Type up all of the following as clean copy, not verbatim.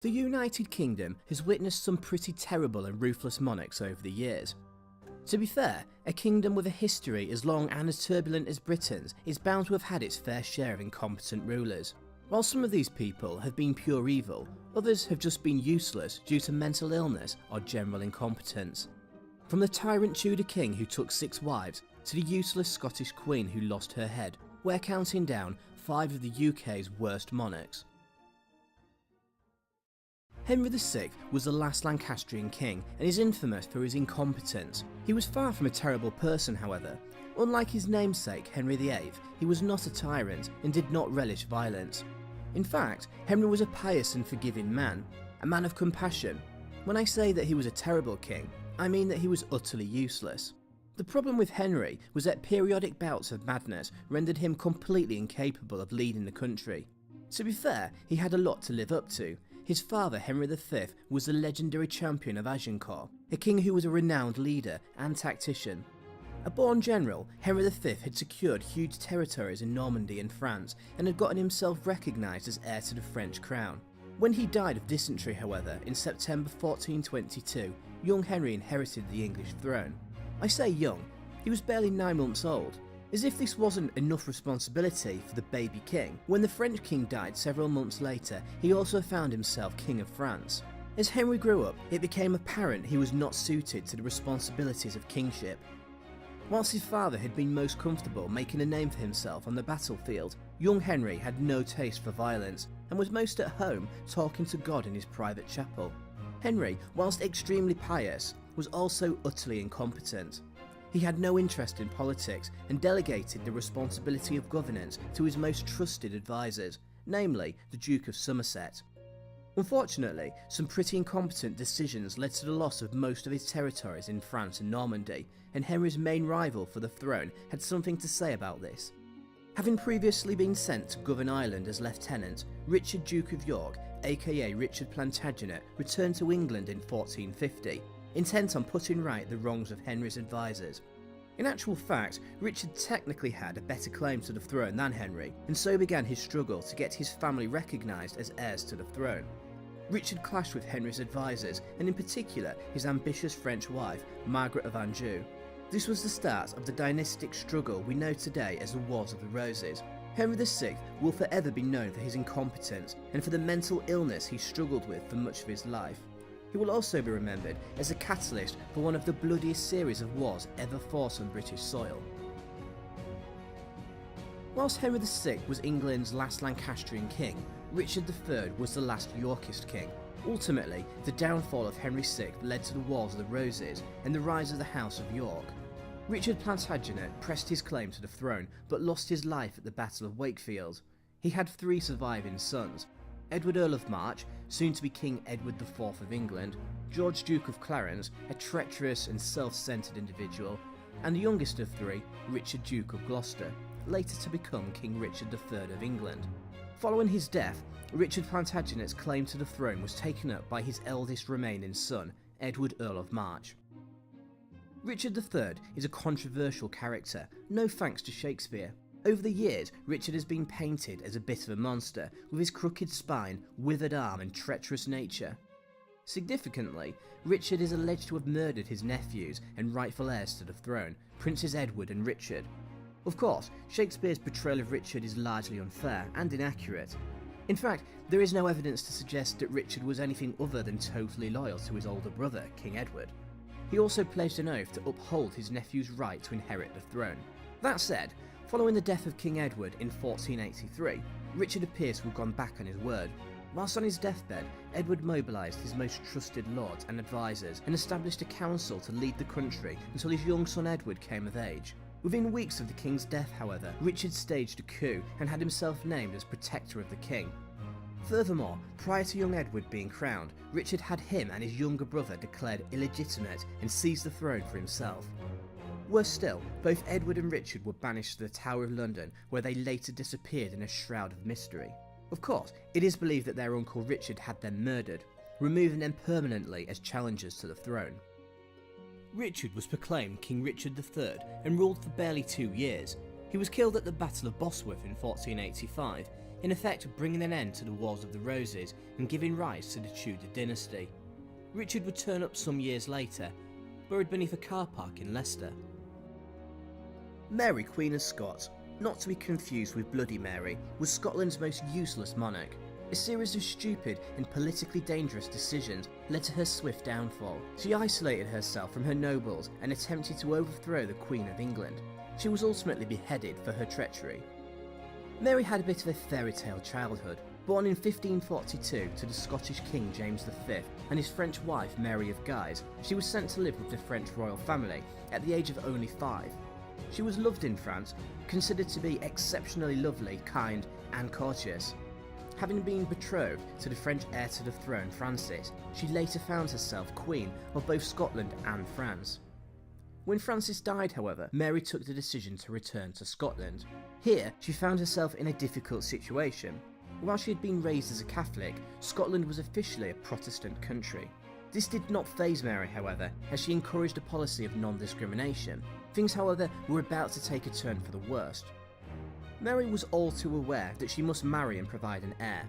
The United Kingdom has witnessed some pretty terrible and ruthless monarchs over the years. To be fair, a kingdom with a history as long and as turbulent as Britain's is bound to have had its fair share of incompetent rulers. While some of these people have been pure evil, others have just been useless due to mental illness or general incompetence. From the tyrant Tudor king who took 6 wives to the useless Scottish queen who lost her head, we're counting down 5 of the UK's worst monarchs. Henry VI was the last Lancastrian king and is infamous for his incompetence. He was far from a terrible person, however. Unlike his namesake Henry VIII, he was not a tyrant and did not relish violence. In fact, Henry was a pious and forgiving man, a man of compassion. When I say that he was a terrible king, I mean that he was utterly useless. The problem with Henry was that periodic bouts of madness rendered him completely incapable of leading the country. To be fair, he had a lot to live up to. His father, Henry V, was the legendary champion of Agincourt, a king who was a renowned leader and tactician. A born general, Henry V had secured huge territories in Normandy and France and had gotten himself recognised as heir to the French crown. When he died of dysentery, however, in September 1422, young Henry inherited the English throne. I say young, he was barely 9 months old. As if this wasn't enough responsibility for the baby king, when the French king died several months later, he also found himself king of France. As Henry grew up, it became apparent he was not suited to the responsibilities of kingship. Whilst his father had been most comfortable making a name for himself on the battlefield, young Henry had no taste for violence and was most at home talking to God in his private chapel. Henry, whilst extremely pious, was also utterly incompetent. He had no interest in politics and delegated the responsibility of governance to his most trusted advisors, namely the Duke of Somerset. Unfortunately, some pretty incompetent decisions led to the loss of most of his territories in France and Normandy, and Henry's main rival for the throne had something to say about this. Having previously been sent to govern Ireland as lieutenant, Richard Duke of York, aka Richard Plantagenet, returned to England in 1450. Intent on putting right the wrongs of Henry's advisors. In actual fact, Richard technically had a better claim to the throne than Henry, and so began his struggle to get his family recognised as heirs to the throne. Richard clashed with Henry's advisors, and in particular his ambitious French wife, Margaret of Anjou. This was the start of the dynastic struggle we know today as the Wars of the Roses. Henry VI will forever be known for his incompetence and for the mental illness he struggled with for much of his life. He will also be remembered as a catalyst for one of the bloodiest series of wars ever fought on British soil. Whilst Henry VI was England's last Lancastrian king, Richard III was the last Yorkist king. Ultimately, the downfall of Henry VI led to the Wars of the Roses and the rise of the House of York. Richard Plantagenet pressed his claim to the throne but lost his life at the Battle of Wakefield. He had 3 surviving sons: Edward Earl of March, soon to be King Edward IV of England, George Duke of Clarence, a treacherous and self-centred individual, and the youngest of 3, Richard Duke of Gloucester, later to become King Richard III of England. Following his death, Richard Plantagenet's claim to the throne was taken up by his eldest remaining son, Edward Earl of March. Richard III is a controversial character, no thanks to Shakespeare. Over the years, Richard has been painted as a bit of a monster, with his crooked spine, withered arm and treacherous nature. Significantly, Richard is alleged to have murdered his nephews and rightful heirs to the throne, Princes Edward and Richard. Of course, Shakespeare's portrayal of Richard is largely unfair and inaccurate. In fact, there is no evidence to suggest that Richard was anything other than totally loyal to his older brother, King Edward. He also pledged an oath to uphold his nephew's right to inherit the throne. That said, following the death of King Edward in 1483, Richard appears to have gone back on his word. Whilst on his deathbed, Edward mobilised his most trusted lords and advisors and established a council to lead the country until his young son Edward came of age. Within weeks of the king's death, however, Richard staged a coup and had himself named as protector of the king. Furthermore, prior to young Edward being crowned, Richard had him and his younger brother declared illegitimate and seized the throne for himself. Worse still, both Edward and Richard were banished to the Tower of London, where they later disappeared in a shroud of mystery. Of course, it is believed that their uncle Richard had them murdered, removing them permanently as challengers to the throne. Richard was proclaimed King Richard III and ruled for barely 2 years. He was killed at the Battle of Bosworth in 1485. in effect bringing an end to the Wars of the Roses and giving rise to the Tudor dynasty. Richard would turn up some years later, buried beneath a car park in Leicester. Mary, Queen of Scots, not to be confused with Bloody Mary, was Scotland's most useless monarch. A series of stupid and politically dangerous decisions led to her swift downfall. She isolated herself from her nobles and attempted to overthrow the Queen of England. She was ultimately beheaded for her treachery. Mary had a bit of a fairy tale childhood. Born in 1542 to the Scottish King James V and his French wife Mary of Guise, she was sent to live with the French royal family at the age of only 5. She was loved in France, considered to be exceptionally lovely, kind and courteous. Having been betrothed to the French heir to the throne Francis, she later found herself Queen of both Scotland and France. When Francis died, however, Mary took the decision to return to Scotland. Here, she found herself in a difficult situation. While she had been raised as a Catholic, Scotland was officially a Protestant country. This did not faze Mary, however, as she encouraged a policy of non-discrimination. Things, however, were about to take a turn for the worst. Mary was all too aware that she must marry and provide an heir.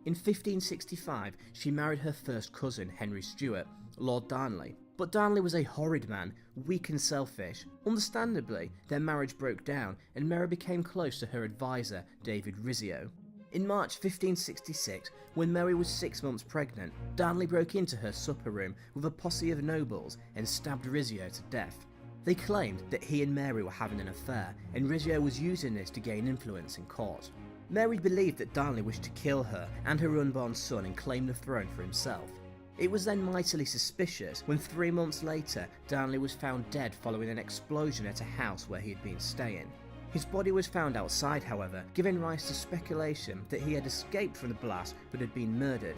In 1565, she married her first cousin, Henry Stuart, Lord Darnley. But Darnley was a horrid man, weak and selfish. Understandably, their marriage broke down and Mary became close to her advisor, David Rizzio. In March 1566, when Mary was 6 months pregnant, Darnley broke into her supper room with a posse of nobles and stabbed Rizzio to death. They claimed that he and Mary were having an affair, and Rizzio was using this to gain influence in court. Mary believed that Darnley wished to kill her and her unborn son and claim the throne for himself. It was then mightily suspicious when 3 months later Darnley was found dead following an explosion at a house where he had been staying. His body was found outside, however, giving rise to speculation that he had escaped from the blast but had been murdered.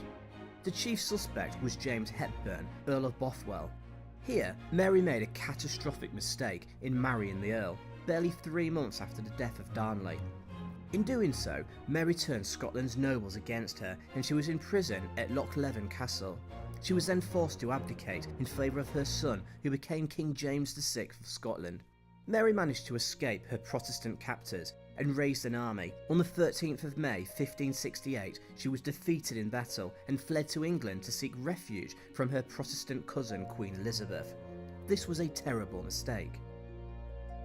The chief suspect was James Hepburn, Earl of Bothwell. Here, Mary made a catastrophic mistake in marrying the Earl, barely 3 months after the death of Darnley. In doing so, Mary turned Scotland's nobles against her and she was imprisoned at Loch Leven Castle. She was then forced to abdicate in favour of her son, who became King James VI of Scotland. Mary managed to escape her Protestant captors and raised an army. On the 13th of May 1568, she was defeated in battle and fled to England to seek refuge from her Protestant cousin Queen Elizabeth. This was a terrible mistake.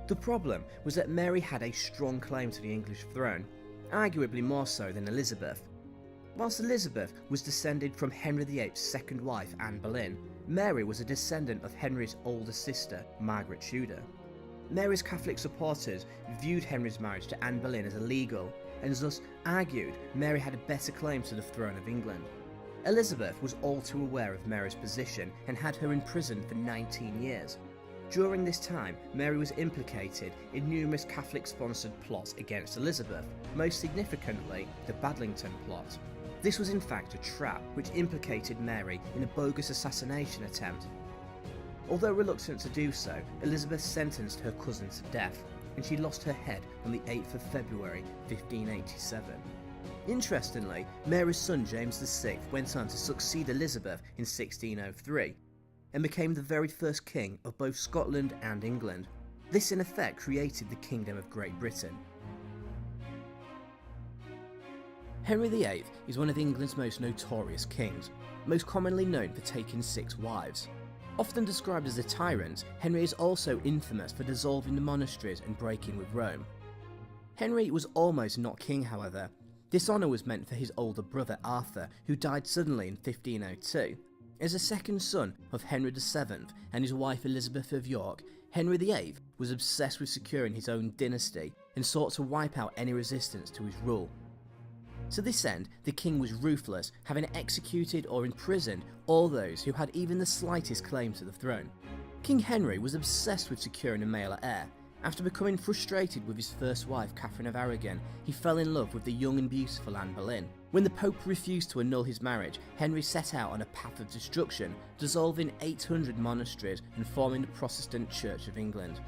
The problem was that Mary had a strong claim to the English throne, arguably more so than Elizabeth. Whilst Elizabeth was descended from Henry VIII's second wife Anne Boleyn, Mary was a descendant of Henry's older sister, Margaret Tudor. Mary's Catholic supporters viewed Henry's marriage to Anne Boleyn as illegal, and thus argued Mary had a better claim to the throne of England. Elizabeth was all too aware of Mary's position and had her imprisoned for 19 years. During this time, Mary was implicated in numerous Catholic-sponsored plots against Elizabeth, most significantly the Badlington plot. This was in fact a trap which implicated Mary in a bogus assassination attempt. Although reluctant to do so, Elizabeth sentenced her cousin to death, and she lost her head on the 8th of February 1587. Interestingly, Mary's son James VI went on to succeed Elizabeth in 1603, and became the very first king of both Scotland and England. This in effect created the Kingdom of Great Britain. Henry VIII is one of England's most notorious kings, most commonly known for taking 6 wives. Often described as a tyrant, Henry is also infamous for dissolving the monasteries and breaking with Rome. Henry was almost not king, however. This honour was meant for his older brother Arthur, who died suddenly in 1502. As a second son of Henry VII and his wife Elizabeth of York, Henry VIII was obsessed with securing his own dynasty and sought to wipe out any resistance to his rule. To this end, the king was ruthless, having executed or imprisoned all those who had even the slightest claim to the throne. King Henry was obsessed with securing a male heir. After becoming frustrated with his first wife, Catherine of Aragon, he fell in love with the young and beautiful Anne Boleyn. When the Pope refused to annul his marriage, Henry set out on a path of destruction, dissolving 800 monasteries and forming the Protestant Church of England.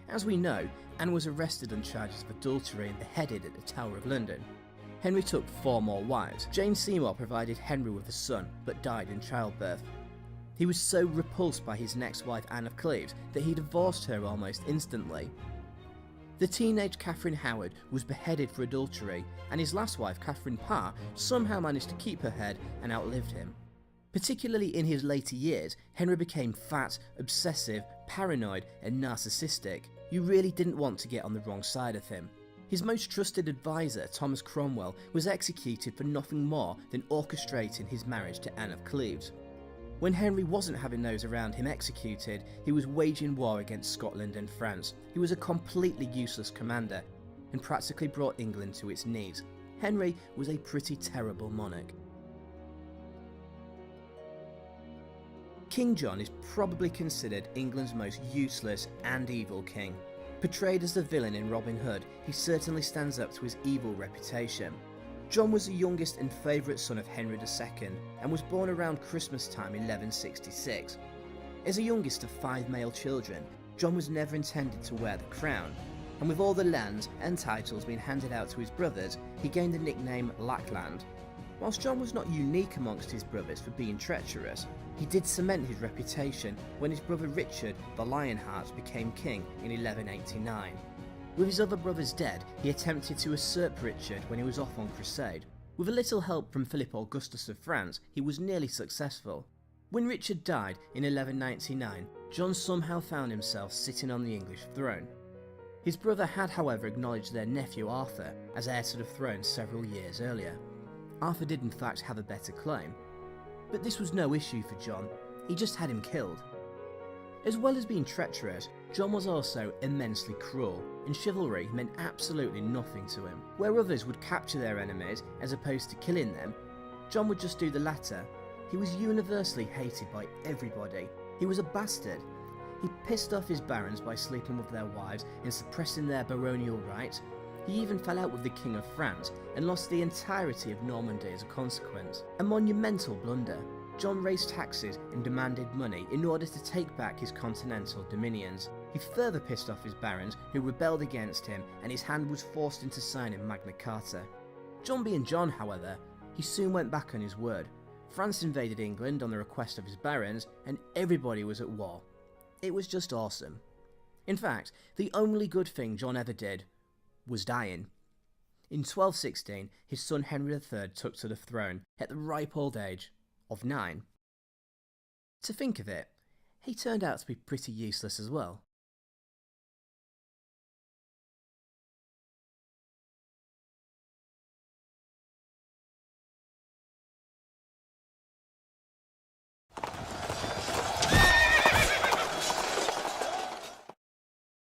As we know, Anne was arrested on charges of adultery and beheaded at the Tower of London. Henry took 4 more wives. Jane Seymour provided Henry with a son, but died in childbirth. He was so repulsed by his next wife Anne of Cleves that he divorced her almost instantly. The teenage Catherine Howard was beheaded for adultery, and his last wife, Catherine Parr, somehow managed to keep her head and outlived him. Particularly in his later years, Henry became fat, obsessive, paranoid, and narcissistic. You really didn't want to get on the wrong side of him. His most trusted advisor, Thomas Cromwell, was executed for nothing more than orchestrating his marriage to Anne of Cleves. When Henry wasn't having those around him executed, he was waging war against Scotland and France. He was a completely useless commander and practically brought England to its knees. Henry was a pretty terrible monarch. King John is probably considered England's most useless and evil king. Portrayed as the villain in Robin Hood, he certainly stands up to his evil reputation. John was the youngest and favourite son of Henry II and was born around Christmas time 1166. As the youngest of 5 male children, John was never intended to wear the crown, and with all the lands and titles being handed out to his brothers, he gained the nickname Lackland. Whilst John was not unique amongst his brothers for being treacherous, he did cement his reputation when his brother Richard the Lionheart became king in 1189. With his other brothers dead, he attempted to usurp Richard when he was off on crusade. With a little help from Philip Augustus of France, he was nearly successful. When Richard died in 1199, John somehow found himself sitting on the English throne. His brother had, however, acknowledged their nephew Arthur as heir to the throne several years earlier. Arthur did in fact have a better claim, but this was no issue for John, he just had him killed. As well as being treacherous, John was also immensely cruel, and chivalry meant absolutely nothing to him. Where others would capture their enemies as opposed to killing them, John would just do the latter. He was universally hated by everybody. He was a bastard. He pissed off his barons by sleeping with their wives and suppressing their baronial rights. He even fell out with the King of France and lost the entirety of Normandy as a consequence. A monumental blunder. John raised taxes and demanded money in order to take back his continental dominions. He further pissed off his barons who rebelled against him, and his hand was forced into signing Magna Carta. John being John, however, he soon went back on his word. France invaded England on the request of his barons, and everybody was at war. It was just awesome. In fact, the only good thing John ever did was dying. In 1216, his son Henry III took to the throne at the ripe old age of 9. To think of it, he turned out to be pretty useless as well.